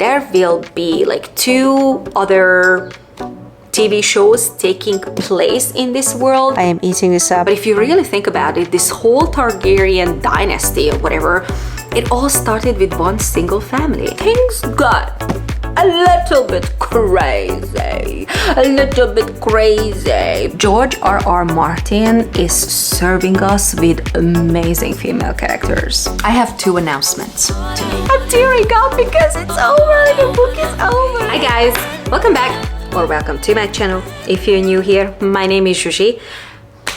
there will be like 2 other TV shows taking place in this world. I am eating this up. But if you really think about it, this whole Targaryen dynasty or whatever, it all started with one single family. Things got a little bit crazy. George R.R. Martin is serving us with amazing female characters. I have 2 announcements. I'm tearing up because it's over. The book is over. Hi guys, welcome back. Or welcome to my channel. If you're new here, my name is Zsuzsi.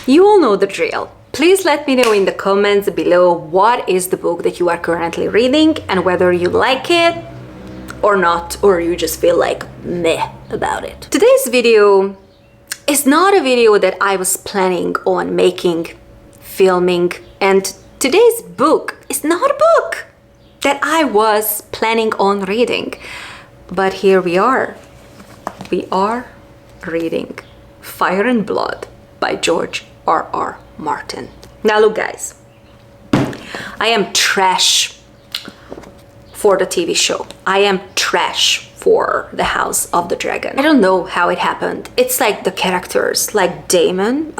You all know the drill. Please let me know in the comments below what is the book that you are currently reading and whether you like it or not, or you just feel like meh about it. Today's video is not a video that I was planning on making, filming, and today's book is not a book that I was planning on reading. But here we are. We are reading Fire and Blood by George R.R. Martin. Now look guys, I am trash for the TV show. I am trash for the House of the Dragon. I don't know how it happened. It's like the characters, like Daemon.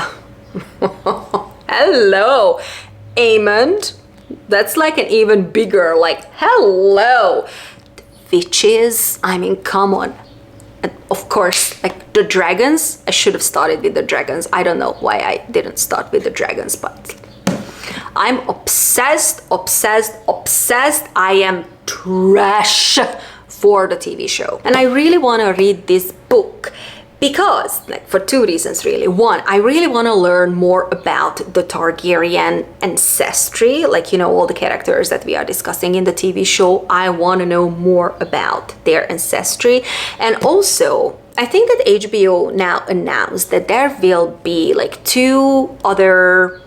Hello, Aemond. That's like an even bigger, like, hello. Witches, I mean, come on. And of course, like the dragons, I should have started with the dragons. I don't know why I didn't start with the dragons, but I'm obsessed. I am trash for the TV show. And I really want to read this book because, like, for 2 reasons really. One, I really want to learn more about the Targaryen ancestry, like, you know, all the characters that we are discussing in the TV show. I want to know more about their ancestry. And also, I think that HBO now announced that there will be like 2 other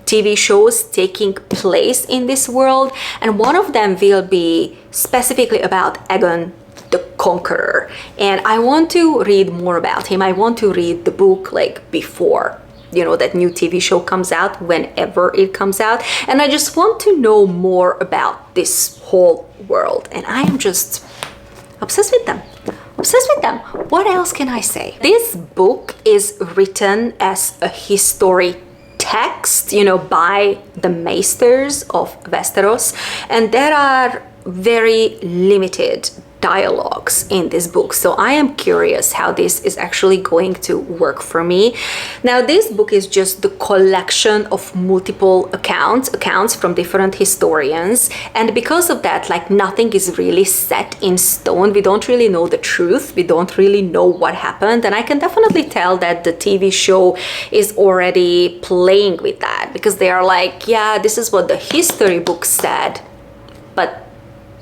TV shows taking place in this world, and one of them will be specifically about Aegon the Conqueror, and I want to read more about him. I want to read the book like before, you know, that new TV show comes out, whenever it comes out, and I just want to know more about this whole world, and I am just obsessed with them. What else can I say? This book is written as a history text, you know, by the maesters of Westeros, and there are very limited dialogues in this book, so I am curious how this is actually going to work for me. Now this book is just the collection of multiple accounts from different historians, and because of that, like, nothing is really set in stone. We don't really know the truth, we don't really know what happened, and I can definitely tell that the TV show is already playing with that, because they are like, yeah, this is what the history book said, but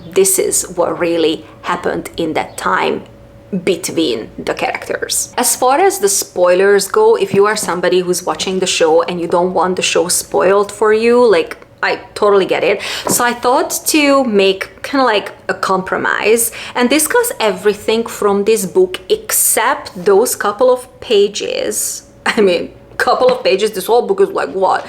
this is what really happened in that time between the characters. As far as the spoilers go, if you are somebody who's watching the show and you don't want the show spoiled for you, like, I totally get it. So I thought to make kind of like a compromise and discuss everything from this book except those couple of pages. I mean, couple of pages. This whole book is like what?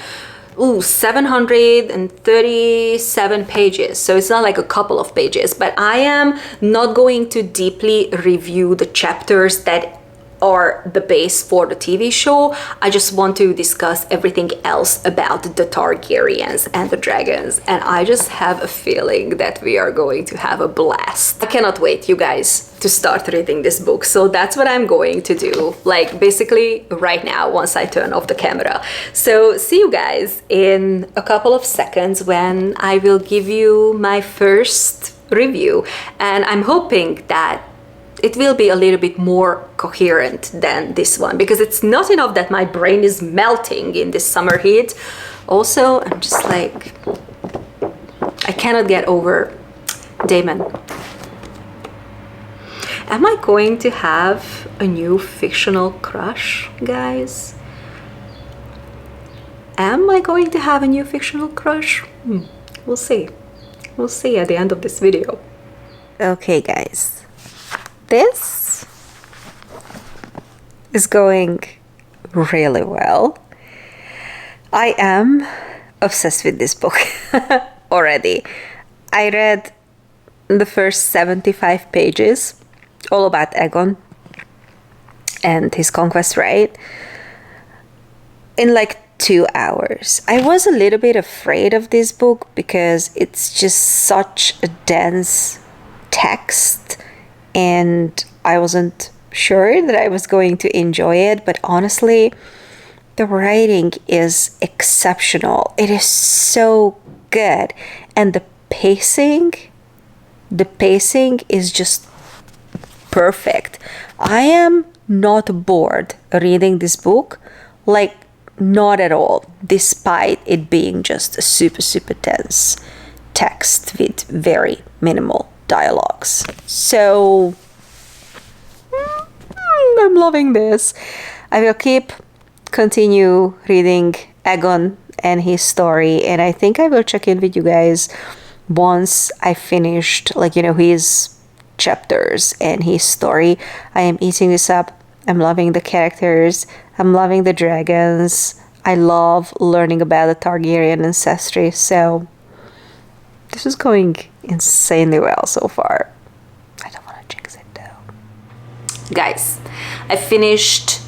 Ooh, 737 pages, so it's not like a couple of pages, but I am not going to deeply review the chapters that are the base for the TV show. I just want to discuss everything else about the Targaryens and the dragons, and I just have a feeling that we are going to have a blast. I cannot wait, you guys, to start reading this book, so that's what I'm going to do, like basically right now once I turn off the camera. So see you guys in a couple of seconds when I will give you my first review, and I'm hoping that it will be a little bit more coherent than this one, because it's not enough that my brain is melting in this summer heat. Also, I'm just like, I cannot get over Daemon. Am I going to have a new fictional crush, guys? Am I going to have a new fictional crush? We'll see. We'll see at the end of this video. Okay, guys. This is going really well. I am obsessed with this book already. I read the first 75 pages, all about Aegon and his conquest, right? In like 2 hours. I was a little bit afraid of this book because it's just such a dense text, and I wasn't sure that I was going to enjoy it, but honestly, the writing is exceptional. It is so good, and the pacing is just perfect. I am not bored reading this book, like not at all, despite it being just a super dense text with very minimal dialogues. So I'm loving this. I will continue reading Aegon and his story, and I think I will check in with you guys once I finished, like, you know, his chapters and his story. I am eating this up. I'm loving the characters. I'm loving the dragons. I love learning about the Targaryen ancestry. So this is going insanely well so far. I don't want to jinx it though. Guys, I finished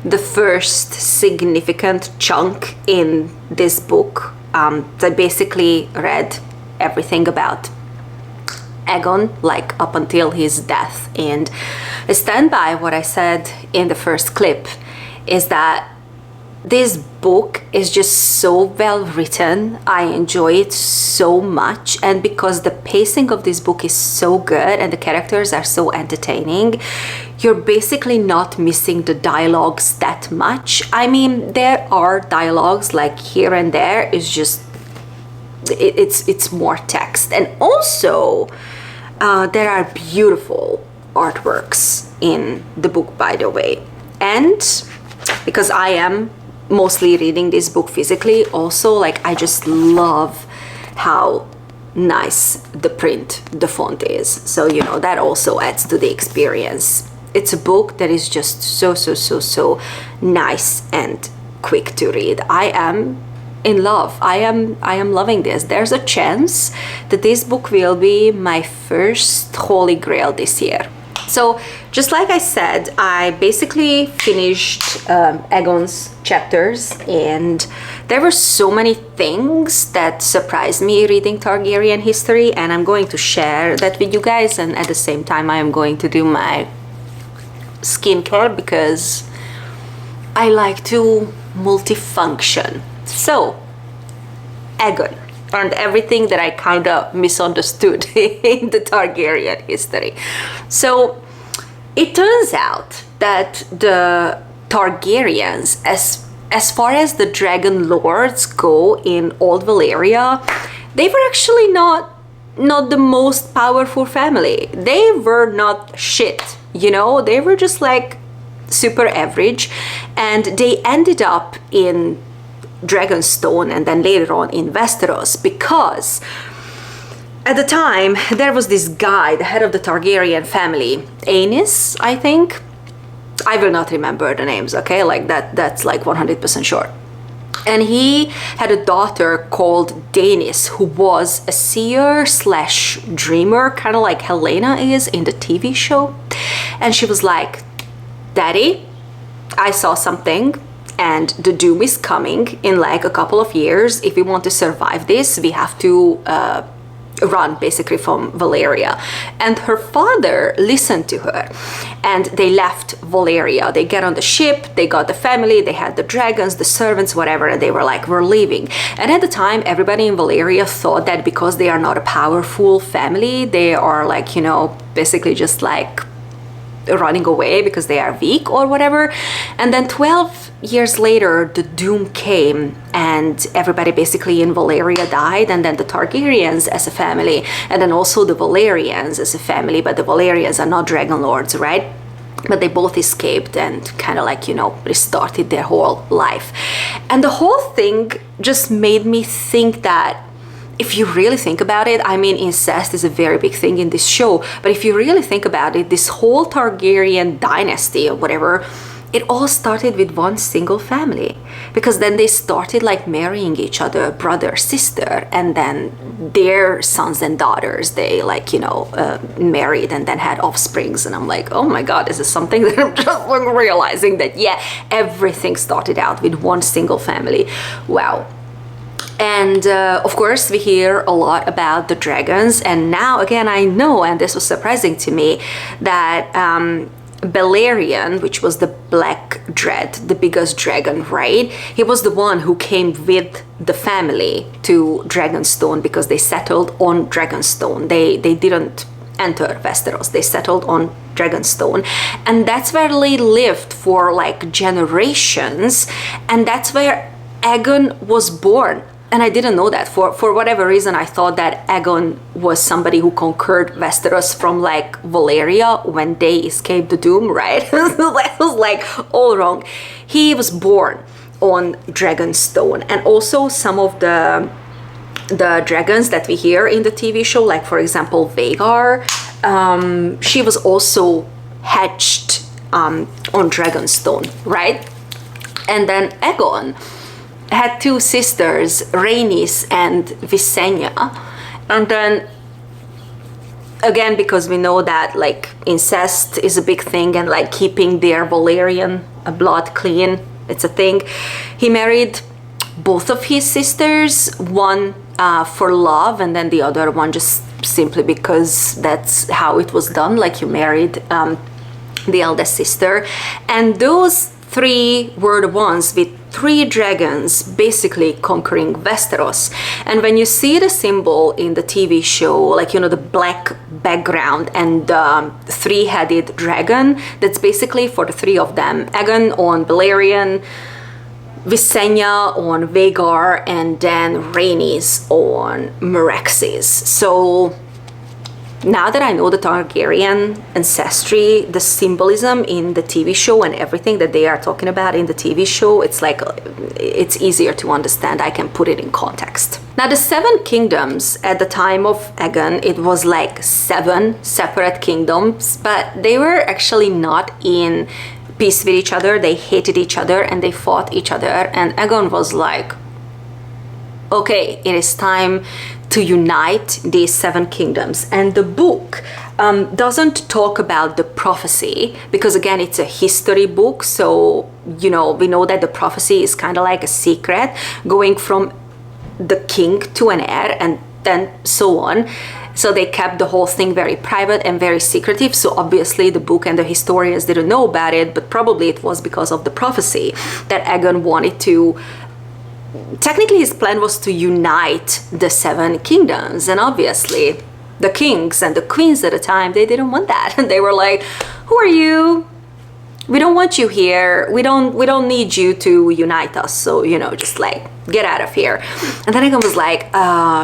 the first significant chunk in this book. I basically read everything about Aegon, like up until his death, and I stand by what I said in the first clip, is that this book is just so well written. I enjoy it so much, and because the pacing of this book is so good and the characters are so entertaining, you're basically not missing the dialogues that much. I mean, there are dialogues like here and there, it's just it's more text, and also there are beautiful artworks in the book, by the way. And because I am mostly reading this book physically, also, like, I just love how nice the font is. So, you know, that also adds to the experience. It's a book that is just so nice and quick to read. I am in love. I am loving this. There's a chance that this book will be my first holy grail this year. So just like I said, I basically finished Aegon's chapters, and there were so many things that surprised me reading Targaryen history, and I'm going to share that with you guys. And at the same time, I am going to do my skincare because I like to multifunction. So, Aegon, and everything that I kind of misunderstood in the Targaryen history. So, it turns out that the Targaryens, as far as the dragon lords go in Old Valyria, they were actually not the most powerful family. They were not shit, you know? They were just like super average, and they ended up in Dragonstone and then later on in Westeros because at the time there was this guy, the head of the Targaryen family, Aenys, I think. I will not remember the names, okay? Like that's like 100% sure. And he had a daughter called Daenerys, who was a seer slash dreamer, kind of like Helena is in the TV show. And she was like, Daddy, I saw something, and the doom is coming in like a couple of years. If we want to survive this, we have to run basically from Valyria. And her father listened to her, and they left Valyria. They get on the ship, they got the family, they had the dragons, the servants, whatever, and they were like, we're leaving. And at the time, everybody in Valyria thought that because they are not a powerful family, they are like, you know, basically just like running away because they are weak or whatever. And then 12 years later, the doom came, and everybody basically in Valyria died, and then the Targaryens as a family, and then also the Valyrians as a family, but the Valyrians are not dragon lords, right? But they both escaped and kind of like, you know, restarted their whole life. And the whole thing just made me think that if you really think about it, I mean, incest is a very big thing in this show, but if you really think about it, this whole Targaryen dynasty or whatever it all started with one single family, because then they started like marrying each other, brother, sister, and then their sons and daughters, they like, you know, married and then had offsprings. And I'm like, oh my God, this is something that I'm just realizing that, yeah, everything started out with one single family. Wow. And of course, we hear a lot about the dragons. And now, again, I know, and this was surprising to me, that Balerion, which was the black dread, the biggest dragon, right? He was the one who came with the family to Dragonstone because they settled on Dragonstone. They didn't enter Westeros. They settled on Dragonstone. And that's where they lived for like generations. And that's where Aegon was born. And I didn't know that. For whatever reason, I thought that Aegon was somebody who conquered Westeros from like Valyria when they escaped the Doom, right? That was like all wrong. He was born on Dragonstone. And also some of the dragons that we hear in the TV show, like for example, Vhagar, she was also hatched on Dragonstone, right? And then Aegon had two sisters, Rhaenys and Visenya. And then again, because we know that like incest is a big thing and like keeping their Valyrian blood clean, it's a thing. He married both of his sisters, one for love and then the other one just simply because that's how it was done, like you married the eldest sister. And those three were the ones with three dragons basically conquering Westeros. And when you see the symbol in the TV show, like, you know, the black background and the three-headed dragon, that's basically for the three of them. Aegon on Balerion, Visenya on Vhagar, and then Rhaenys on Meraxes. So now that I know the Targaryen ancestry, the symbolism in the TV show and everything that they are talking about in the TV show, it's like, it's easier to understand. I can put it in context. Now, the seven kingdoms at the time of Aegon, it was like 7 separate kingdoms, but they were actually not in peace with each other. They hated each other and they fought each other. And Aegon was like, okay, it is time to unite these 7 kingdoms. And the book doesn't talk about the prophecy because, again, it's a history book. So, you know, we know that the prophecy is kind of like a secret going from the king to an heir and then so on. So they kept the whole thing very private and very secretive. So obviously the book and the historians didn't know about it, but probably it was because of the prophecy that Aegon wanted to. Technically, his plan was to unite the 7 kingdoms, and obviously the kings and the queens at the time, they didn't want that. And they were like, who are you? We don't want you here. We don't need you to unite us. So, you know, just like get out of here. And then Aegon was like,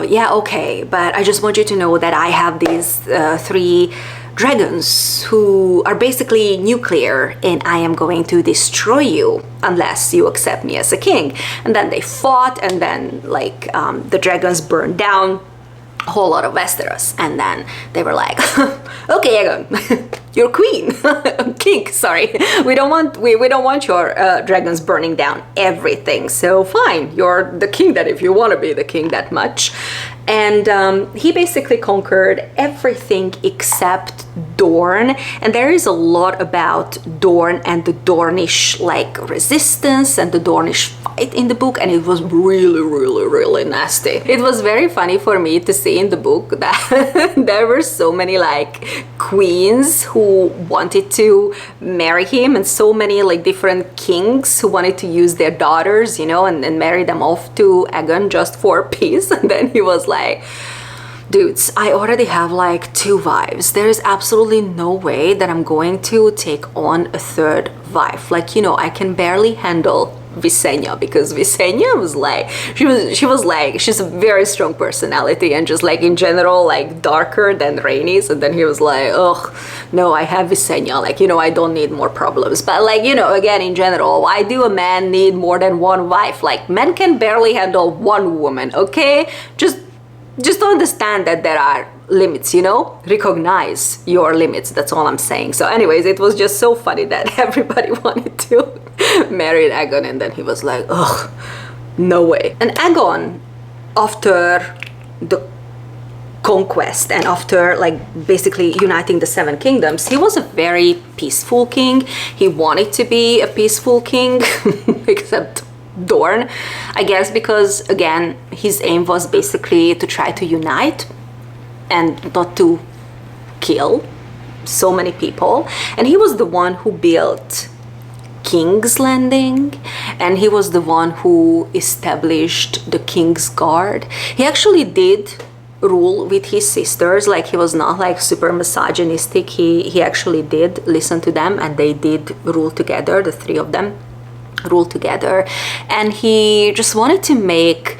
yeah, okay, but I just want you to know that I have these 3 dragons who are basically nuclear and I am going to destroy you unless you accept me as a king. And then they fought and then like the dragons burned down a whole lot of Westeros. And then they were like, okay, Aegon, you're queen, king, sorry. We don't want your dragons burning down everything. So fine, you're the king that if you want to be the king that much. And he basically conquered everything except Dorne. And there is a lot about Dorne and the Dornish like resistance and the Dornish fight in the book. And it was really, really, really nasty. It was very funny for me to see in the book that there were so many like queens who wanted to marry him and so many like different kings who wanted to use their daughters, you know, and marry them off to Aegon just for peace. And then he was like, dudes, I already have like 2 wives. There is absolutely no way that I'm going to take on a 3rd wife. Like, you know, I can barely handle Visenya because Visenya was like, she was like, she's a very strong personality and just like in general, like darker than Rhaenys. And then he was like, oh, no, I have Visenya. Like, you know, I don't need more problems. But like, you know, again, in general, why do a man need more than 1 wife? Like, men can barely handle 1 woman, okay? Just just understand that there are limits, you know, recognize your limits. That's all I'm saying. So anyways, it was just so funny that everybody wanted to marry Aegon, and then he was like, ugh, no way. And Aegon, after the conquest and after like basically uniting the 7 kingdoms, he was a very peaceful king. He wanted to be a peaceful king, except Dorne, I guess, because again, his aim was basically to try to unite and not to kill so many people. And he was the one who built King's Landing, and he was the one who established the King's Guard. He actually did rule with his sisters, like he was not like super misogynistic. He actually did listen to them, and they did rule together, the 3 of them rule together. And he just wanted to make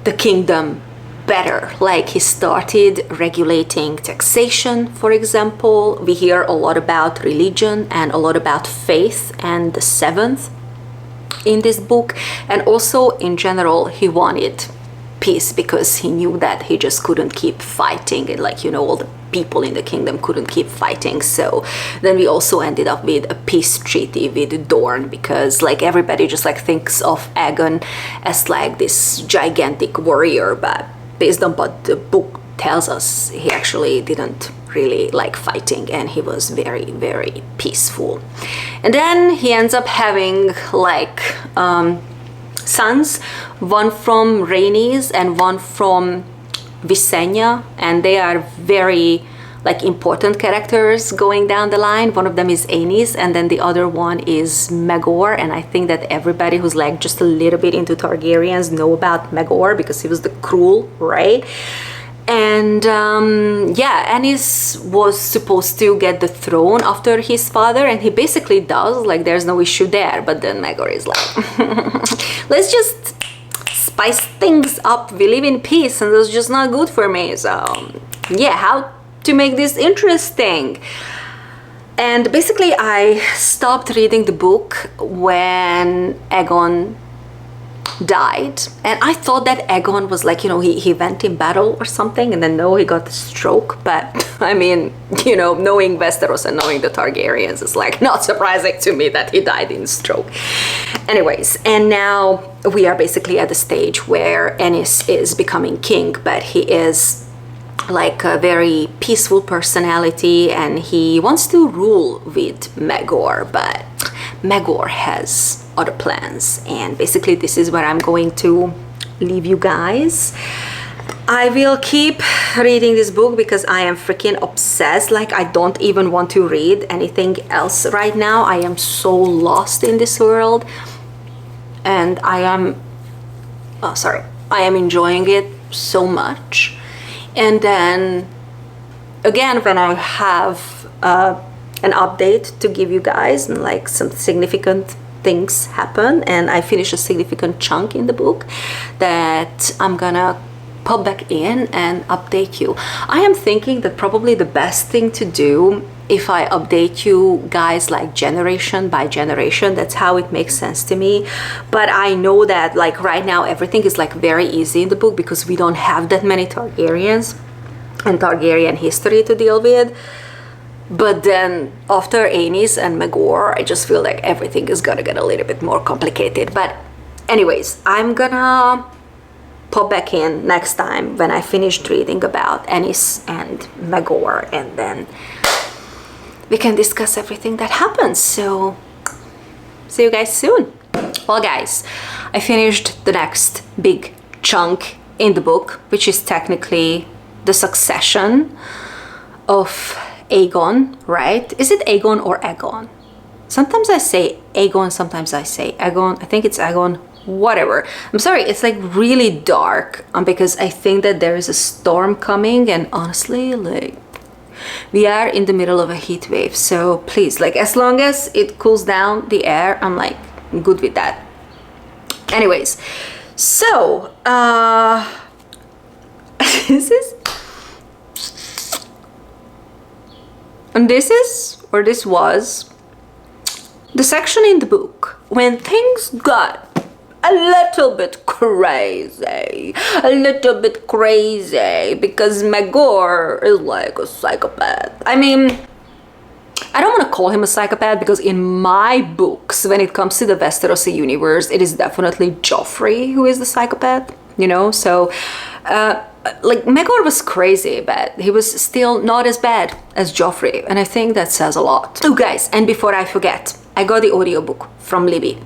the kingdom better. Like he started regulating taxation, for example. We hear a lot about religion and a lot about faith and the 7th in this book. And also in general, he wanted peace, because he knew that he just couldn't keep fighting, and like, you know, all the people in the kingdom couldn't keep fighting. So then we also ended up with a peace treaty with Dorne, because like everybody just like thinks of Aegon as like this gigantic warrior, but based on what the book tells us, he actually didn't really like fighting, and he was very, very peaceful. And then he ends up having like sons, one from Rhaenys and one from Visenya, and they are very like important characters going down the line. One of them is Aenys, and then the other one is Maegor, and I think that everybody who's like just a little bit into Targaryens know about Maegor, because he was the Cruel, right? And yeah, Aenys was supposed to get the throne after his father, and he basically does, like there's no issue there. But then Maegor is like, let's just spice things up, we live in peace, and that's just not good for me. So yeah, how to make this interesting? And basically I stopped reading the book when Aegon died, and I thought that Aegon was like, you know, he went in battle or something, and then no, he got a stroke. But I mean, you know, knowing Westeros and knowing the Targaryens, is like not surprising to me that he died in stroke. Anyways, and now we are basically at the stage where Aenys is becoming king, but he is like a very peaceful personality, and he wants to rule with Maegor, but Maegor has other plans. And basically this is where I'm going to leave you guys. I will keep reading this book because I am freaking obsessed. Like I don't even want to read anything else right now. I am so lost in this world, and I am enjoying it so much. And then again, when I have an update to give you guys, and like some significant things happen and I finish a significant chunk in the book, that I'm gonna pop back in and update you. I am thinking that probably the best thing to do, if I update you guys like generation by generation, that's how it makes sense to me. But I know that like right now everything is like very easy in the book because we don't have that many Targaryens and Targaryen history to deal with. But then after Aenys and Maegor, I just feel like everything is gonna get a little bit more complicated. But anyways, I'm gonna pop back in next time when I finished reading about Aenys and Maegor, and then we can discuss everything that happens. So see you guys soon. Well guys, I finished the next big chunk in the book, which is technically the succession of Aegon, right? Is it Aegon or Aegon? Sometimes I say Aegon, sometimes I say Aegon. I think it's Aegon, whatever. I'm sorry, it's like really dark because I think that there is a storm coming, and honestly, like we are in the middle of a heat wave. So please, like as long as it cools down the air, I'm like good with that. Anyways, so this is And this was the section in the book when things got a little bit crazy. A little bit crazy because Maegor is like a psychopath. I mean, I don't want to call him a psychopath because in my books, when it comes to the Westerosi universe, it is definitely Joffrey who is the psychopath, you know? So, like, Maegor was crazy, but he was still not as bad as Joffrey, and I think that says a lot. Oh, guys, and before I forget, I got the audiobook from Libby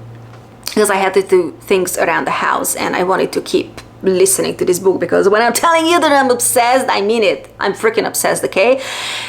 because I had to do things around the house and I wanted to keep listening to this book because when I'm telling you that I'm obsessed, I mean it. I'm freaking obsessed, okay?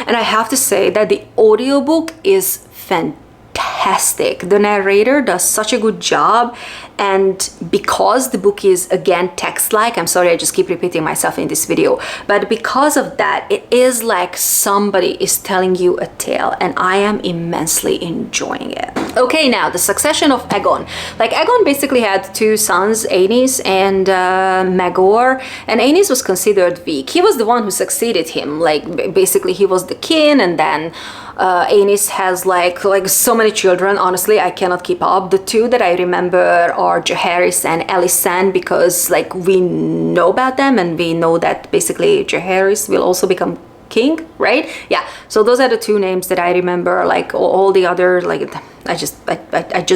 And I have to say that the audiobook is fantastic. The narrator does such a good job, and because the book is again text-like, I'm sorry I just keep repeating myself in this video, but because of that, it is like somebody is telling you a tale, and I am immensely enjoying it. Okay, now the succession of Aegon. Like, Aegon basically had two sons, Aenys and Maegor, and Aenys was considered weak. He was the one who succeeded him. Like, basically he was the king, and then Aenys has like so many children. Honestly, I cannot keep up. The two that I remember are Jaehaerys and Alysanne because like we know about them and we know that basically Jaehaerys will also become king, right? Yeah, so those are the two names that I remember. Like all the other, like I just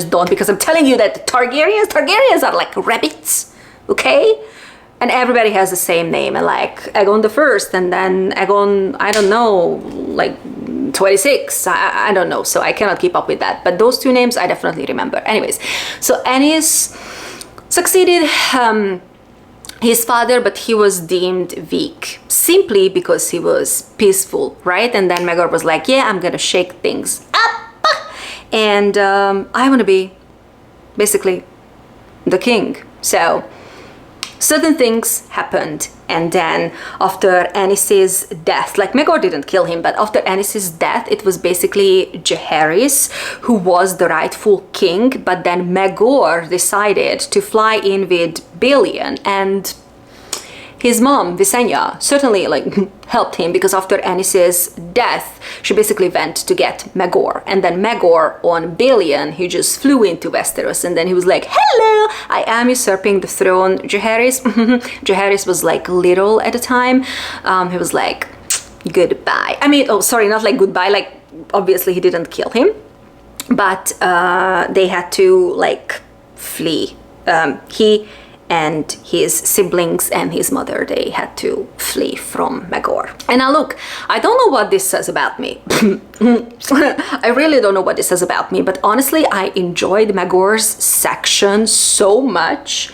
don't, because I'm telling you that the Targaryens are like rabbits, okay? And everybody has the same name, and like Aegon the First, and then Aegon, I don't know, like 26, I don't know, so I cannot keep up with that, but those two names I definitely remember. Anyways, so Aenys succeeded his father, but he was deemed weak simply because he was peaceful, right? And then Maegor was like, yeah, I'm gonna shake things up, and I want to be basically the king. So certain things happened, and then after Aenys's death, like Maegor didn't kill him, but after Aenys's death, it was basically Jaehaerys who was the rightful king, but then Maegor decided to fly in with Ballion, and his mom, Visenya, certainly like helped him because after Aenys's death, she basically went to get Maegor, and then Maegor on Ballion, he just flew into Westeros, and then he was like, hello, I am usurping the throne. Jaehaerys was like little at the time. He was like, goodbye. I mean, oh, sorry, not like goodbye, like obviously he didn't kill him, but they had to like flee. He and his siblings and his mother, they had to flee from Maegor. And now look, I don't know what this says about me. I really don't know what this says about me, but honestly, I enjoyed Maegor's section so much.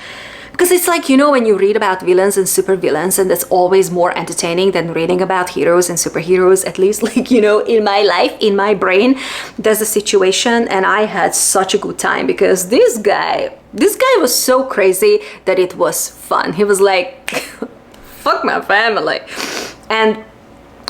Because it's like, you know, when you read about villains and supervillains, and that's always more entertaining than reading about heroes and superheroes, at least, like, you know, in my life, in my brain, there's a situation, and I had such a good time because this guy was so crazy that it was fun. He was like, fuck my family. And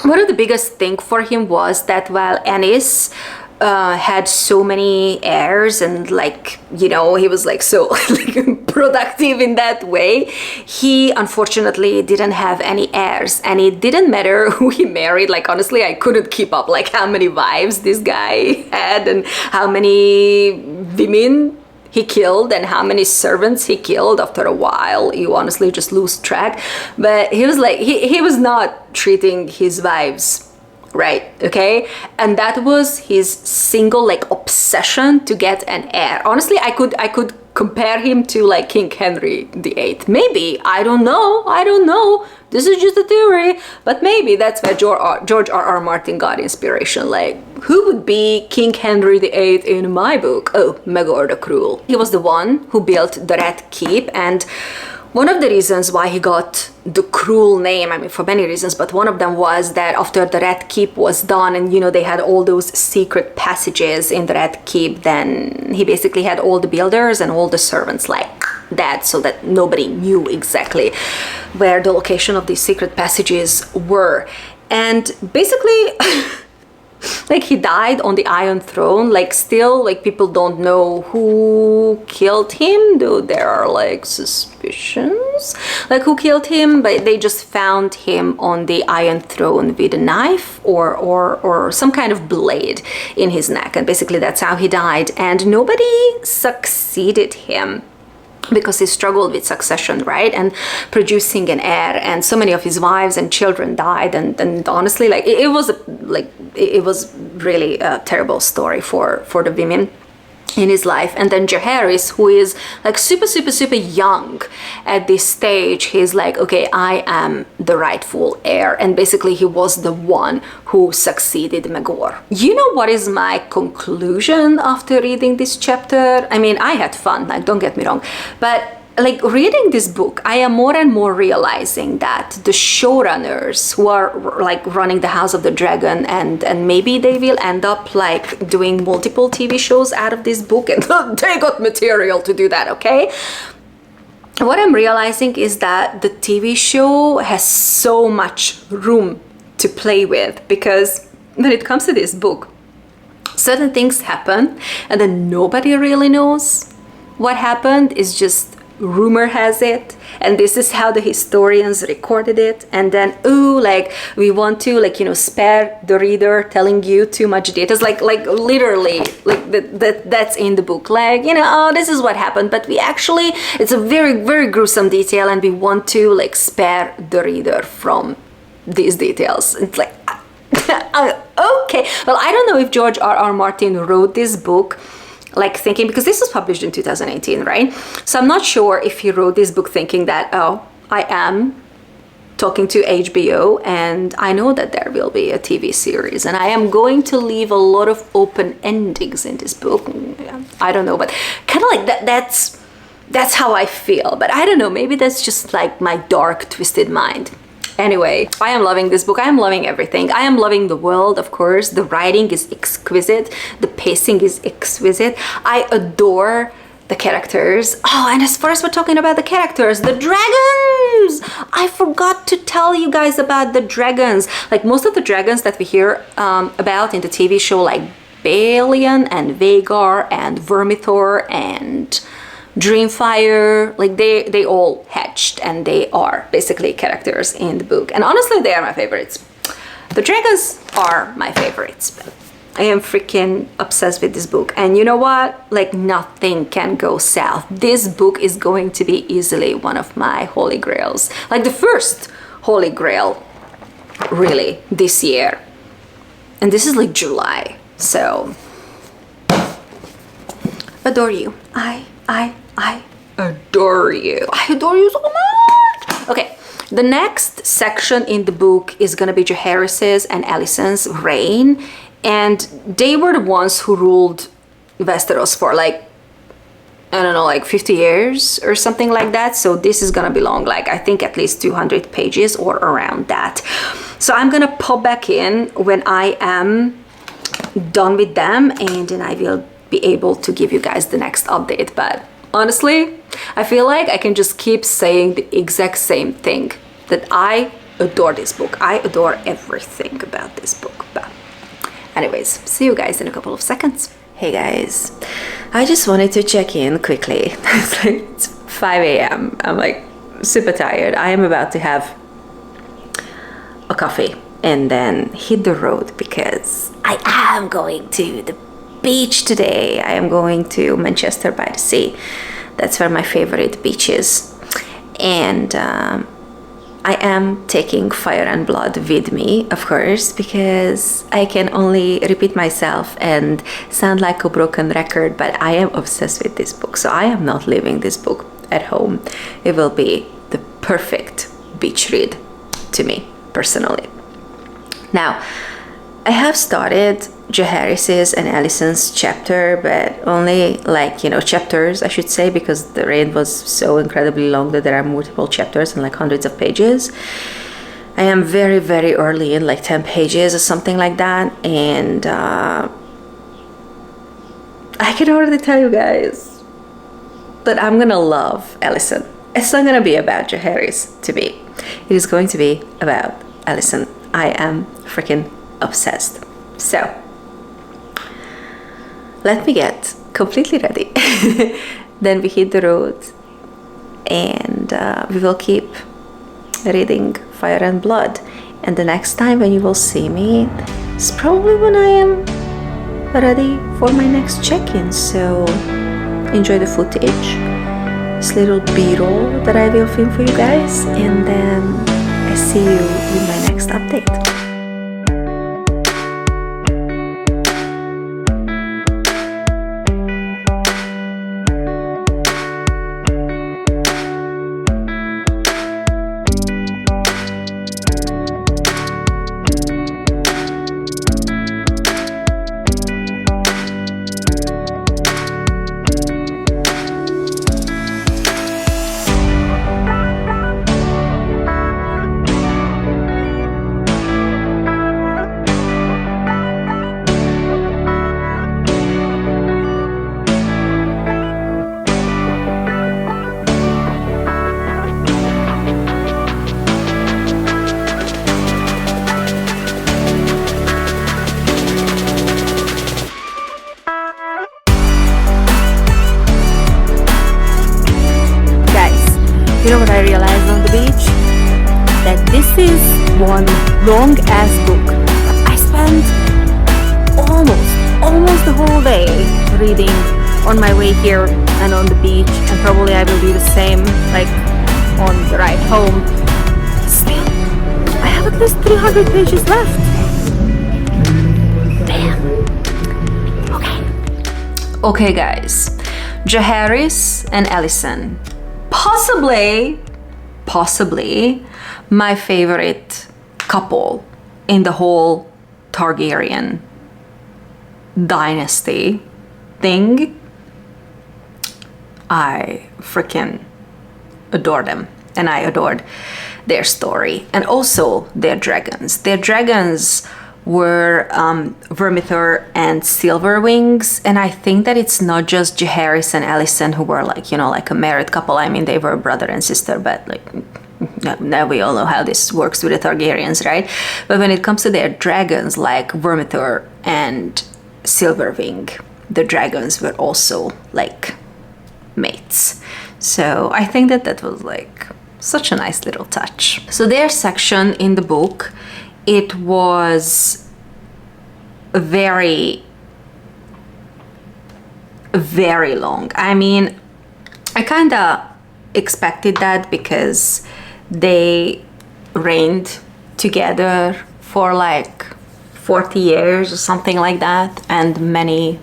one of the biggest thing for him was that while Aenys had so many heirs, and like, you know, he was like so like productive in that way, he unfortunately didn't have any heirs, and it didn't matter who he married. Like, honestly, I couldn't keep up like how many wives this guy had and how many women he killed and how many servants he killed. After a while, you honestly just lose track. But he was like, he was not treating his wives right, okay? And that was his single like obsession to get an heir. Honestly, I could compare him to like King Henry VIII. Maybe, I don't know. This is just a theory, but maybe that's where George R.R. Martin got inspiration. Like, who would be King Henry VIII in my book? Oh, Maegor the Cruel. He was the one who built the Red Keep, and one of the reasons why he got the Cruel name, I mean, for many reasons, but one of them was that after the Red Keep was done, and, you know, they had all those secret passages in the Red Keep, then he basically had all the builders and all the servants like that, so that nobody knew exactly where the location of these secret passages were. And basically, like, he died on the Iron Throne. Like, still, like, people don't know who killed him, though there are like suspicions like who killed him, but they just found him on the Iron Throne with a knife or some kind of blade in his neck, and basically that's how he died, and nobody succeeded him. because he struggled with succession, right? And producing an heir, and so many of his wives and children died. And honestly, like it was really a terrible story for the women in his life. And then Jaehaerys, who is like super young at this stage, he's like, okay, I am the rightful heir. And basically he was the one who succeeded Maegor. You know what is my conclusion after reading this chapter? I mean, I had fun, like, don't get me wrong, but like reading this book, I am more and more realizing that the showrunners who are like running the House of the Dragon, and maybe they will end up like doing multiple TV shows out of this book, and they got material to do that, okay? What I'm realizing is that the TV show has so much room to play with, because when it comes to this book, certain things happen and then nobody really knows what happened. Is just rumor has it, and this is how the historians recorded it. And then, ooh, like we want to, like, you know, spare the reader telling you too much details, like literally, like that's in the book, like, you know, oh, this is what happened, but we actually, it's a very gruesome detail, and we want to like spare the reader from these details. It's like okay, well, I don't know if George R.R. Martin wrote this book like thinking, because this was published in 2018, right? So I'm not sure if he wrote this book thinking that, oh, I am talking to HBO and I know that there will be a TV series and I am going to leave a lot of open endings in this book. I don't know, but kind of like that, that's how I feel. But I don't know, maybe that's just like my dark, twisted mind. Anyway, I am loving this book. I am loving everything. I am loving the world, of course. The writing is exquisite. The pacing is exquisite. I adore the characters. Oh, and as far as we're talking about the characters, the dragons! I forgot to tell you guys about the dragons. Like most of the dragons that we hear about in the TV show, like Balin and Vhagar and Vermithor and Dreamfire, like they all hatched, and they are basically characters in the book. And honestly, they are my favorites. The dragons are my favorites. I am freaking obsessed with this book. And you know what? Like nothing can go south. This book is going to be easily one of my holy grails. Like the first holy grail, really, this year. And this is like July. So, adore you. I adore you. I adore you so much. Okay, the next section in the book is gonna be Jaehaerys and Alysanne's reign, and they were the ones who ruled Westeros for like, I don't know, like 50 years or something like that. So this is gonna be long, like I think at least 200 pages or around that. So I'm gonna pop back in when I am done with them, and then I will be able to give you guys the next update. But honestly, I feel like I can just keep saying the exact same thing, that I adore this book. I adore everything about this book. But anyways, see you guys in a couple of seconds. Hey guys, I just wanted to check in quickly. It's 5 a.m. I'm like super tired. I am about to have a coffee and then hit the road, because I am going to the beach today. I am going to Manchester by the Sea. That's where my favorite beach is. And I am taking Fire and Blood with me, of course, because I can only repeat myself and sound like a broken record, but I am obsessed with this book. So I am not leaving this book at home. It will be the perfect beach read to me, personally. Now, I have started Jaehaerys and Alyssanne's chapter, but only like, you know, chapters, I should say, because the reign was so incredibly long that there are multiple chapters and like hundreds of pages. I am very early in, like 10 pages or something like that, and I can already tell you guys that I'm gonna love Alysanne. It's not gonna be about Jaehaerys to me. It is going to be about Alysanne. I am freaking obsessed. So let me get completely ready. Then we hit the road, and we will keep reading Fire and Blood. And the next time when you will see me is probably when I am ready for my next check-in. So enjoy the footage, this little b-roll that I will film for you guys, and then I see you in my next update. You know what I realized on the beach? That this is one long ass book. I spent almost the whole day reading on my way here and on the beach, and probably I will do the same like on the ride home. Still, I have at least 300 pages left. Damn. Okay guys, Jaehaerys and Alysanne. Possibly my favorite couple in the whole Targaryen dynasty thing. I freaking adore them, and I adored their story and also their dragons. Their dragons were Vermithor and Silverwings, and I think that it's not just Jaehaerys and Alysanne who were like, you know, like a married couple. I mean, they were brother and sister, but like now we all know how this works with the Targaryens, right? But when it comes to their dragons, like Vermithor and Silverwing, the dragons were also like mates. So I think that that was like such a nice little touch. So their section in the book, it was very long. I mean, I kind of expected that because they reigned together for like 40 years or something like that, and many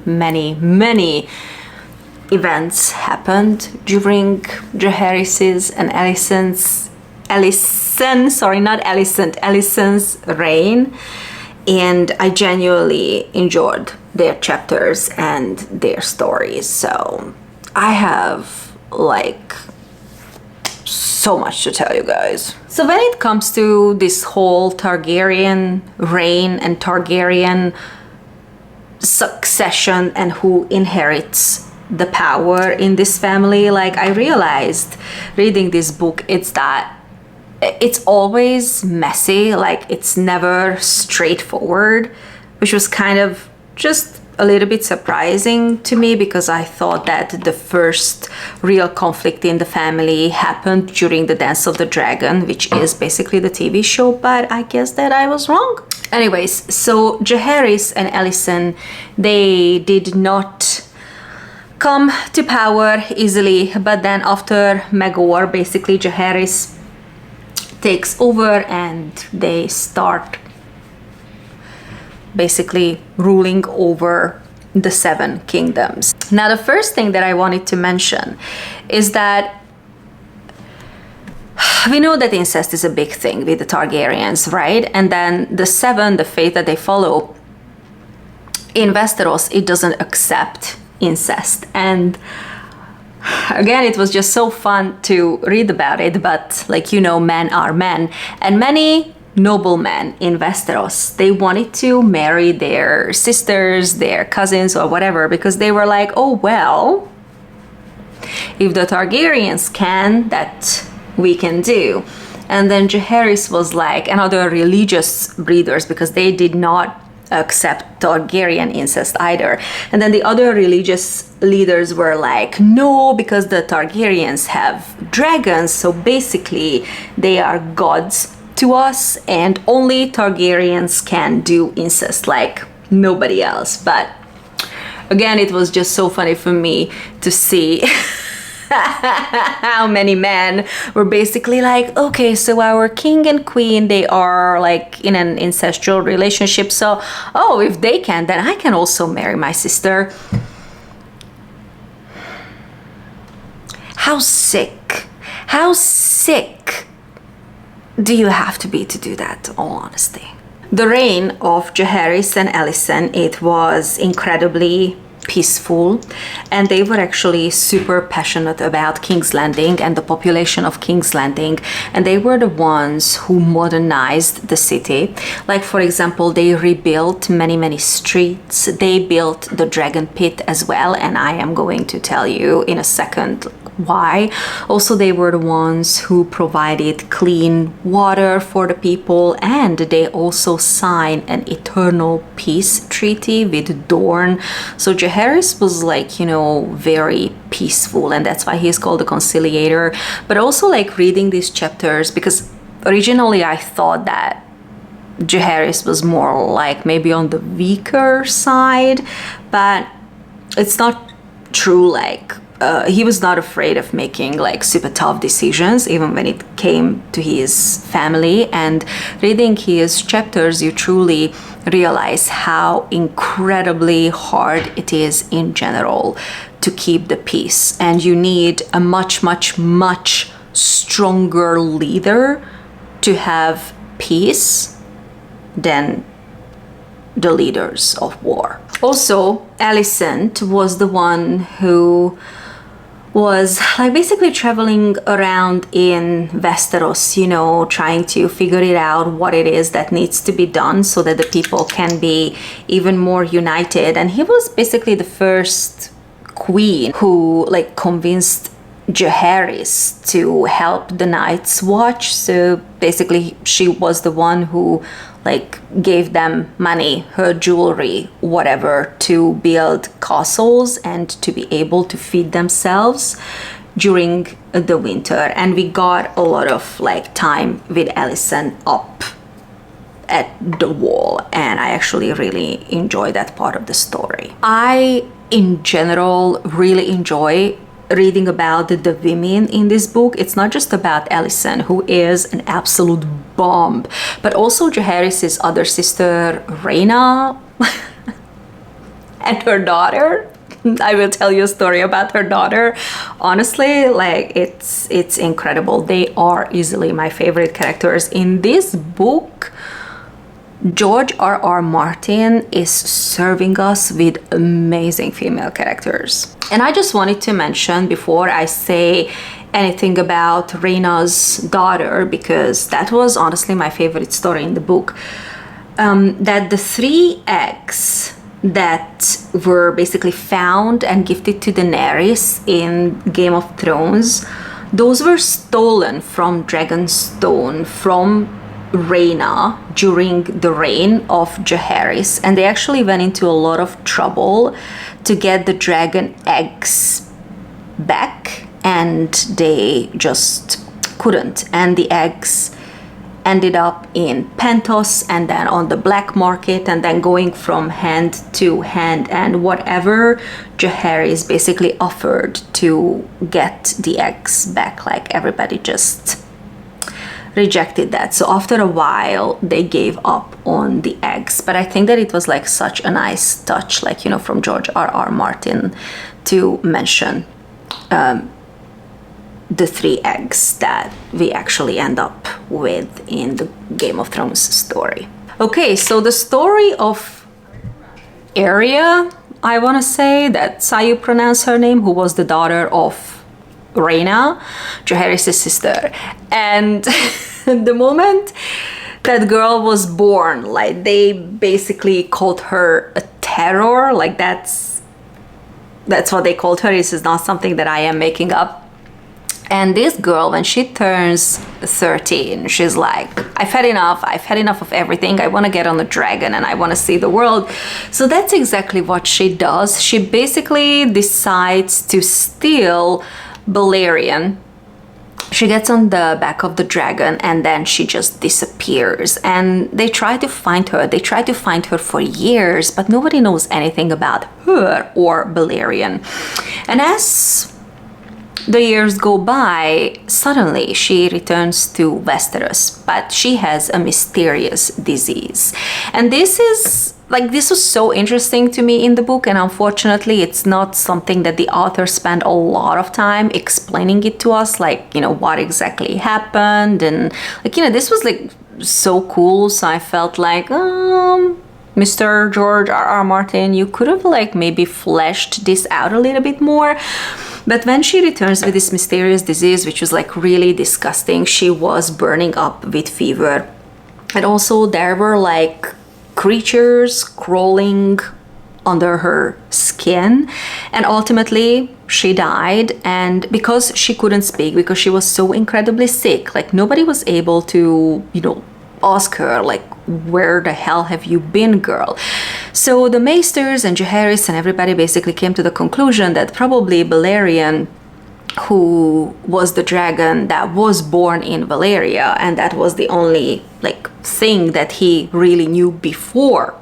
events happened during Jaehaerys and Alyssanne's reign, and I genuinely enjoyed their chapters and their stories. So I have like so much to tell you guys. So when it comes to this whole Targaryen reign and Targaryen succession and who inherits the power in this family, like I realized reading this book, it's that it's always messy, like it's never straightforward, which was kind of just a little bit surprising to me, because I thought that the first real conflict in the family happened during the Dance of the Dragon, which is basically the TV show, but I guess that I was wrong. Anyways, so Jaehaerys and Alysanne, they did not come to power easily, but then after Maegor, basically Jaehaerys takes over and they start basically ruling over the 7 kingdoms. Now, the first thing that I wanted to mention is that we know that incest is a big thing with the Targaryens, right? And then the 7, the faith that they follow in Westeros, it doesn't accept incest. And again, it was just so fun to read about it, but like, you know, men are men, and many noblemen in Westeros, they wanted to marry their sisters, their cousins or whatever, because they were like, oh well, if the Targaryens can, that we can do. And then Jaehaerys was like, and other religious breeders, because they did not accept Targaryen incest either. And then the other religious leaders were like, no, because the Targaryens have dragons, so basically they are gods to us, and only Targaryens can do incest, like nobody else. But again, it was just so funny for me to see how many men were basically like, okay, so our king and queen, they are like in an incestual relationship, so oh, if they can, then I can also marry my sister. How sick do you have to be to do that, all honesty? The reign of Jaehaerys and Alysanne, it was incredibly peaceful, and they were actually super passionate about King's Landing and the population of King's Landing, and they were the ones who modernized the city. Like, for example, they rebuilt many streets, they built the dragon pit as well, and I am going to tell you in a second why. Also, they were the ones who provided clean water for the people, and they also signed an eternal peace treaty with Dorne. So Jaehaerys was like, you know, very peaceful, and that's why he's called the conciliator. But also, like, reading these chapters, because originally I thought that Jaehaerys was more like maybe on the weaker side, but it's not true. Like, he was not afraid of making like super tough decisions, even when it came to his family. And reading his chapters, you truly realize how incredibly hard it is in general to keep the peace. And you need a much stronger leader to have peace than the leaders of war. Also, Alysanne was the one who was like basically traveling around in Westeros, you know, trying to figure it out what it is that needs to be done so that the people can be even more united. And he was basically the first queen who like convinced Jaehaerys to help the Night's Watch. So basically she was the one who like gave them money, her jewelry, whatever, to build castles and to be able to feed themselves during the winter. And we got a lot of like time with Alysanne up at the wall, and I actually really enjoy that part of the story. I in general really enjoy reading about the women in this book. It's not just about Alysanne, who is an absolute bomb, but also Jaehaerys' other sister, Rhaena, and her daughter. I will tell you a story about her daughter. Honestly, like it's incredible. They are easily my favorite characters in this book. George R.R. Martin is serving us with amazing female characters. And I just wanted to mention before I say anything about Rhaena's daughter, because that was honestly my favorite story in the book, that the 3 eggs that were basically found and gifted to Daenerys in Game of Thrones, those were stolen from Dragonstone from Rhaena during the reign of Jaehaerys, and they actually went into a lot of trouble to get the dragon eggs back, and they just couldn't, and the eggs ended up in Pentos and then on the black market and then going from hand to hand, and whatever Jaehaerys basically offered to get the eggs back, like everybody just rejected that. So after a while they gave up on the eggs, but I think that it was like such a nice touch, like, you know, from George R.R. Martin to mention the 3 eggs that we actually end up with in the Game of Thrones story. Okay, so the story of Arya, I want to say that's how you pronounce her name, who was the daughter of Rhaena, Jaehaerys' sister. And the moment that girl was born, like they basically called her a terror. Like that's what they called her. This is not something that I am making up. And this girl, when she turns 13, she's like, I've had enough of everything. I want to get on a dragon and I want to see the world. So that's exactly what she does. She basically decides to steal Balerion. She gets on the back of the dragon and then she just disappears, and they try to find her. They try to find her for years, but nobody knows anything about her or Balerion. And as The years go by, suddenly she returns to Westeros, but she has a mysterious disease. And this was so interesting to me in the book, and unfortunately it's not something that the author spent a lot of time explaining it to us, like, what exactly happened. And this was like so cool, so I felt like, Mr. George R.R. Martin, you could have like maybe fleshed this out a little bit more. But when she returns with this mysterious disease, which was like really disgusting, she was burning up with fever. And also there were like creatures crawling under her skin. And ultimately she died. And because she couldn't speak, because she was so incredibly sick, like nobody was able to, ask her like, where the hell have you been, girl? So the Maesters and Jaehaerys and everybody basically came to the conclusion that probably Balerion, who was the dragon that was born in Valyria, and that was the only like thing that he really knew before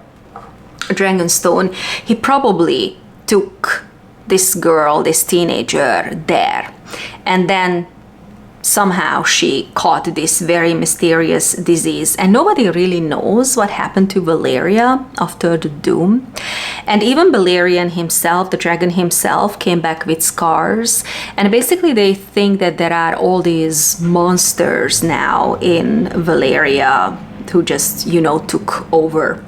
Dragonstone, he probably took this girl, this teenager there, and then somehow she caught this very mysterious disease, and nobody really knows what happened to Valyria after the doom. And even Balerion himself, the dragon himself, came back with scars, and basically they think that there are all these monsters now in Valyria who just, took over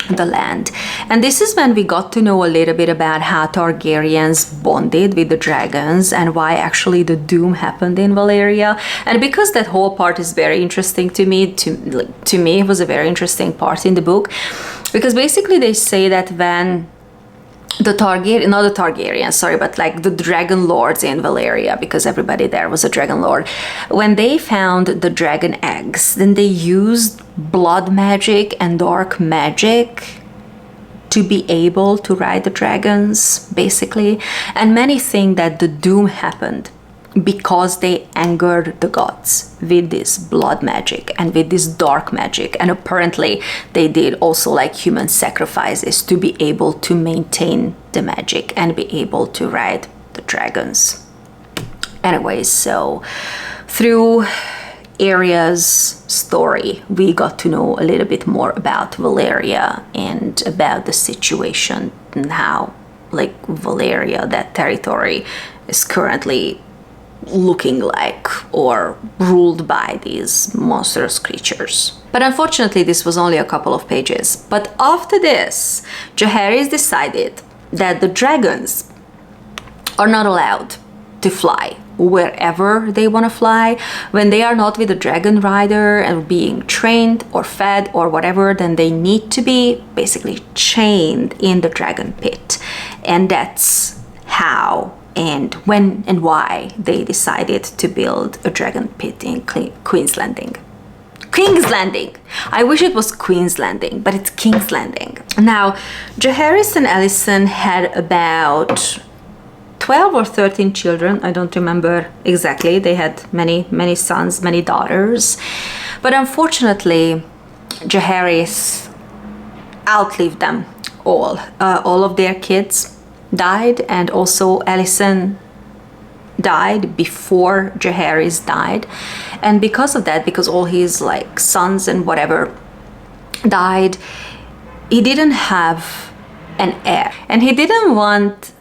the land. And this is when we got to know a little bit about how Targaryens bonded with the dragons and why actually the doom happened in Valyria. And because that whole part is very interesting to me, to me it was a very interesting part in the book, because basically they say that when the Targaryen, not the Targaryens, sorry, but like the dragon lords in Valyria, because everybody there was a dragon lord, when they found the dragon eggs, then they used blood magic and dark magic to be able to ride the dragons, basically. And many think that the doom happened because they angered the gods with this blood magic and with this dark magic. And apparently they did also like human sacrifices to be able to maintain the magic and be able to ride the dragons. Anyways, so through Arya's story, we got to know a little bit more about Valyria and about the situation and how like Valyria, that territory, is currently looking like or ruled by these monstrous creatures. But unfortunately this was only a couple of pages. But after this, Jaehaerys decided that the dragons are not allowed to fly wherever they want to fly. When they are not with a dragon rider and being trained or fed or whatever, then they need to be basically chained in the dragon pit. And that's how and when and why they decided to build a dragon pit in Queen's Landing. King's Landing! I wish it was Queen's Landing, but it's King's Landing. Now, Jaehaerys and Alysanne had about 12 or 13 children, I don't remember exactly. They had many sons, many daughters. But unfortunately, Jaehaerys outlived them all. All of their kids died, and also Alysanne died before Jaehaerys died. And because of that, because all his like sons and whatever died, he didn't have an heir, and he didn't want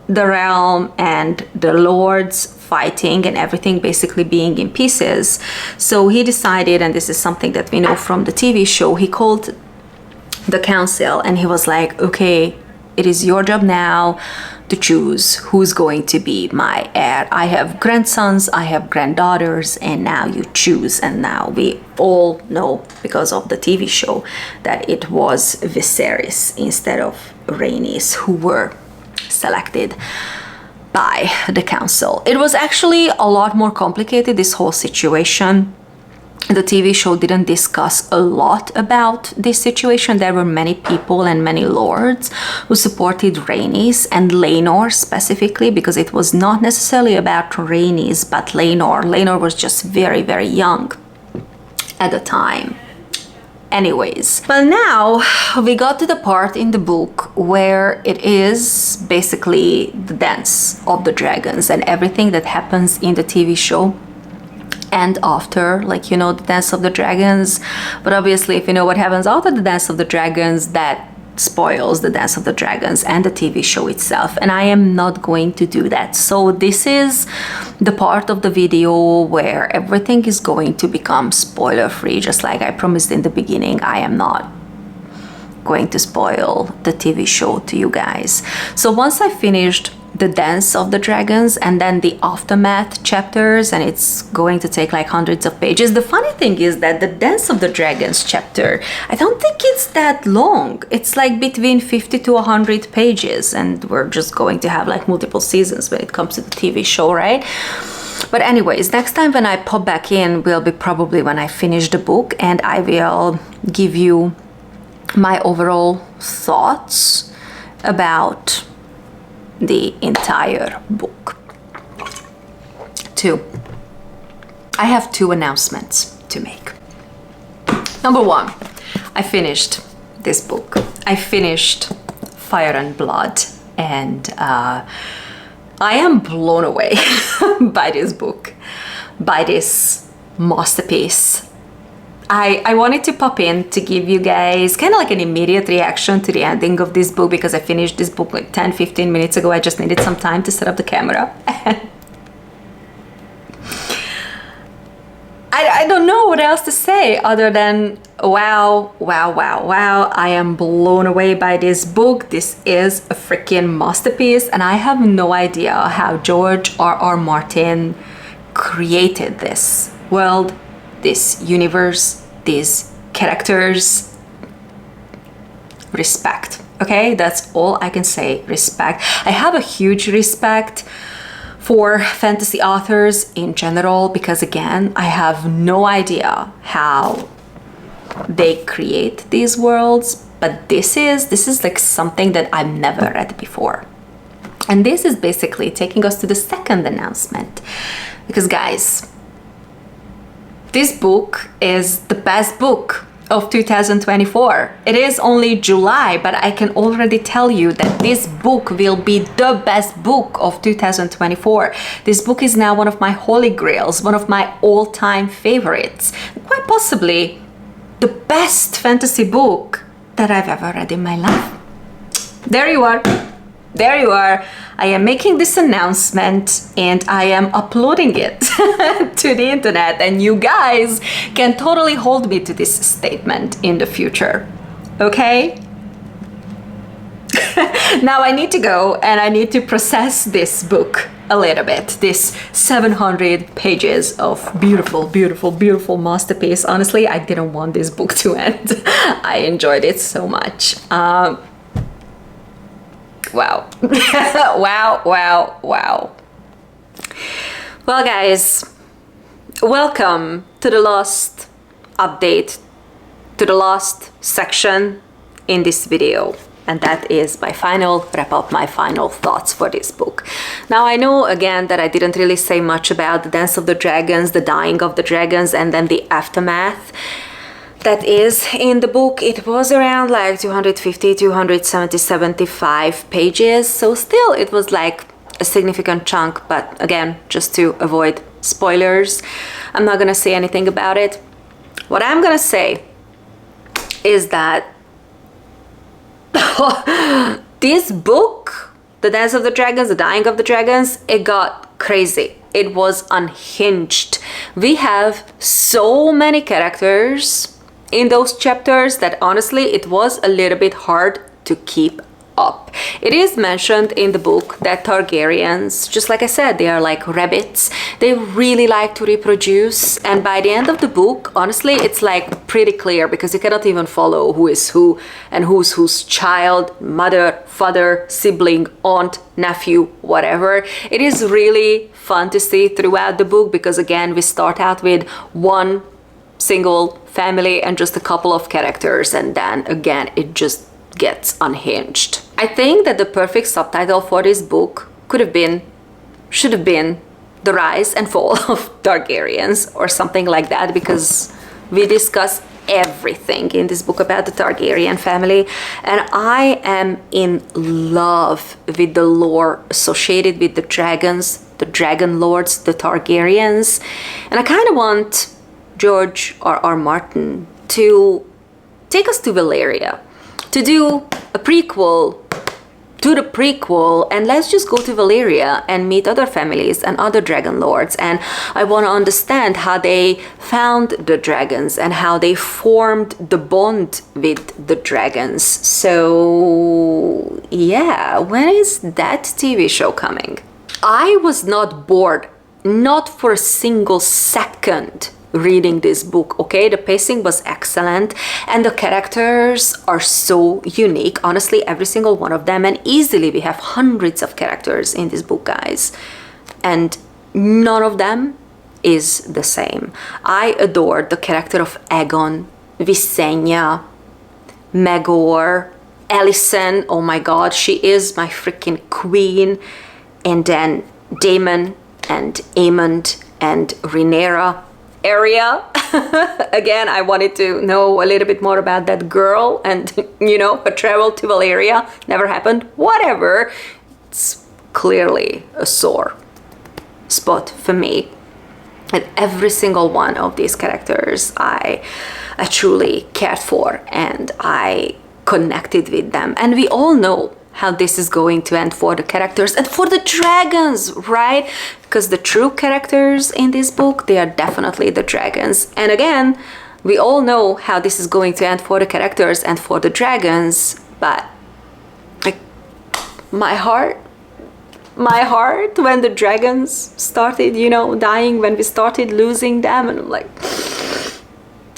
the realm and the lords fighting and everything basically being in pieces. So he decided, and this is something that we know from the TV show, he called the council and he was like, okay, it is your job now to choose who's going to be my heir. I have grandsons, I have granddaughters, and now you choose. And now we all know, because of the TV show, that it was Viserys instead of Rhaenys who were selected by the council. It was actually a lot more complicated, this whole situation. The TV show didn't discuss a lot about this situation. There were many people and many lords who supported Rhaenys and Laenor specifically, because it was not necessarily about Rhaenys but Laenor. Laenor was just very, very young at the time. anyways. But now we got to the part in the book where it is basically the dance of the dragons and everything that happens in the TV show and after, like, you know, the dance of the dragons. But obviously, if you know what happens after the dance of the dragons, that spoils the dance of the dragons and the TV show itself, and I am not going to do that. So this is the part of the video where everything is going to become spoiler free, just like I promised in the beginning. I am not going to spoil the TV show to you guys. So once I finished the dance of the dragons and then the aftermath chapters, and it's going to take like hundreds of pages. The funny thing is that the dance of the dragons chapter, I don't think it's that long. It's like between 50 to 100 pages, and we're just going to have like multiple seasons when it comes to the TV show, right? But anyways, next time when I pop back in will be probably when I finish the book, and I will give you my overall thoughts about the entire book. I have two announcements to make. Number one, I finished this book. I finished Fire and Blood, and I am blown away by this book, by this masterpiece. I wanted to pop in to give you guys kind of like an immediate reaction to the ending of this book, because I finished this book like 10-15 minutes ago. I just needed some time to set up the camera. I don't know what else to say other than wow, wow, wow, wow. I am blown away by this book. This is a freaking masterpiece, and I have no idea how George R.R. Martin created this world, this universe, these characters. Respect. Okay, that's all I can say. Respect. I have a huge respect for fantasy authors in general, because again, I have no idea how they create these worlds, but this is like something that I've never read before. And this is basically taking us to the second announcement, because guys, this book is the best book of 2024. It is only July, but I can already tell you that this book will be the best book of 2024. This book is now one of my holy grails, one of my all-time favorites, quite possibly the best fantasy book that I've ever read in my life. There you are. There you are. I am making this announcement and I am uploading it to the internet, and you guys can totally hold me to this statement in the future. Okay? Now I need to go and I need to process this book a little bit. This 700 pages of beautiful, beautiful, beautiful masterpiece. Honestly, I didn't want this book to end. I enjoyed it so much. Wow. Wow, wow, wow. Well, guys, welcome to the last update, to the last section in this video. And that is my final wrap up, my final thoughts for this book. Now, I know again that I didn't really say much about the Dance of the Dragons, the dying of the dragons, and then the aftermath that is in the book. It was around like 250, 270, 75 pages. So still it was like a significant chunk, but again, just to avoid spoilers, I'm not gonna say anything about it. What I'm gonna say is that this book, The Dance of the Dragons, The Dying of the Dragons, it got crazy. It was unhinged. We have so many characters in those chapters that honestly it was a little bit hard to keep up. It is mentioned in the book that Targaryens, just like I said, they are like rabbits. They really like to reproduce, and by the end of the book, honestly, it's like pretty clear, because you cannot even follow who is who and who's whose child, mother, father, sibling, aunt, nephew, whatever. It is really fun to see throughout the book, because again, we start out with one single family and just a couple of characters, and then again it just gets unhinged. I think that the perfect subtitle for this book should have been The Rise and Fall of Targaryens or something like that, because we discuss everything in this book about the Targaryen family, and I am in love with the lore associated with the dragons, the dragon lords, the Targaryens, and I kind of want George R. Martin to take us to Valyria, to do a prequel to the prequel, and let's just go to Valyria and meet other families and other dragon lords. And I want to understand how they found the dragons and how they formed the bond with the dragons. So yeah, when is that TV show coming? I was not bored, not for a single second reading this book, okay? The pacing was excellent and the characters are so unique, honestly, every single one of them, and easily we have hundreds of characters in this book, guys, and none of them is the same. I adored the character of Aegon, Visenya, Maegor, Alysanne, oh my god, she is my freaking queen, and then Daemon and Aemond and Rhaenyra. Area. Again, I wanted to know a little bit more about that girl, and you know, her travel to Valyria never happened. Whatever. It's clearly a sore spot for me. And every single one of these characters I truly cared for and I connected with them. And we all know how this is going to end for the characters and for the dragons, right? Because the true characters in this book, they are definitely the dragons. And again, we all know how this is going to end for the characters and for the dragons, but like, my heart when the dragons started, you know, dying, when we started losing them, and I'm like,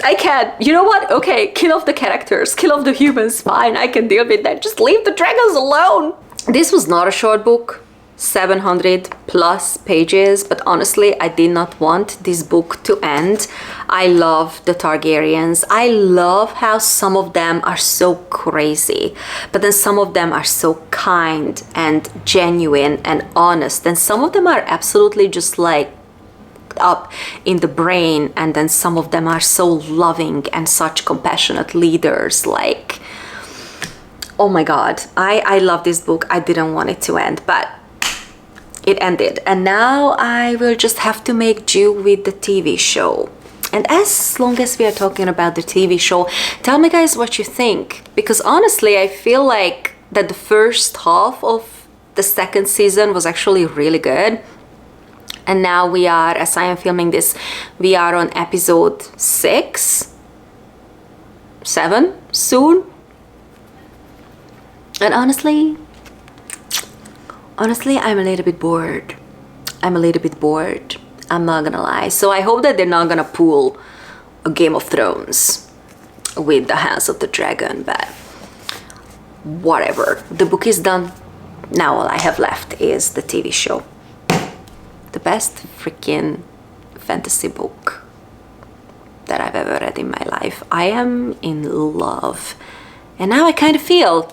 I can't. You know what? Okay, kill off the characters, kill off the humans, fine, I can deal with that. Just leave the dragons alone. This was not a short book, 700 plus pages, but honestly, I did not want this book to end. I love the Targaryens. I love how some of them are so crazy, but then some of them are so kind and genuine and honest, and some of them are absolutely just like up in the brain, and then some of them are so loving and such compassionate leaders. Like, oh my god, I love this book. I didn't want it to end, but it ended, and now I will just have to make do with the TV show. And as long as we are talking about the TV show, tell me guys what you think, because honestly I feel like that the first half of the second season was actually really good. And now we are, as I am filming this, we are on episode 6, 7 soon. And honestly, I'm a little bit bored. I'm not gonna lie. So I hope that they're not gonna pull a Game of Thrones with the House of the Dragon, but whatever. The book is done. Now all I have left is the TV show. The best freaking fantasy book that I've ever read in my life. I am in love. And now I kind of feel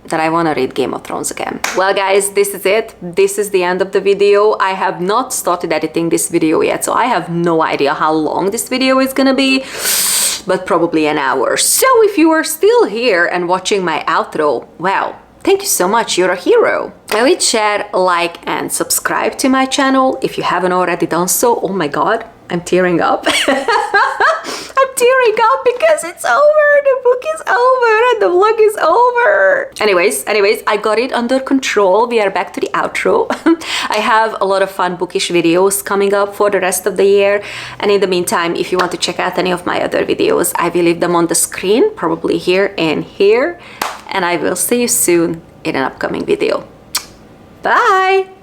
that I want to read Game of Thrones again. Well guys, this is it. This is the end of the video. I have not started editing this video yet, so I have no idea how long this video is gonna be, but probably an hour. So if you are still here and watching my outro, wow, thank you so much, you're a hero. Please share, like, and subscribe to my channel if you haven't already done so. Oh my god, I'm tearing up. I'm tearing up because it's over, the book is over, and the vlog is over. Anyways, I got it under control. We are back to the outro. I have a lot of fun bookish videos coming up for the rest of the year. And in the meantime, if you want to check out any of my other videos, I will leave them on the screen, probably here and here. And I will see you soon in an upcoming video. Bye!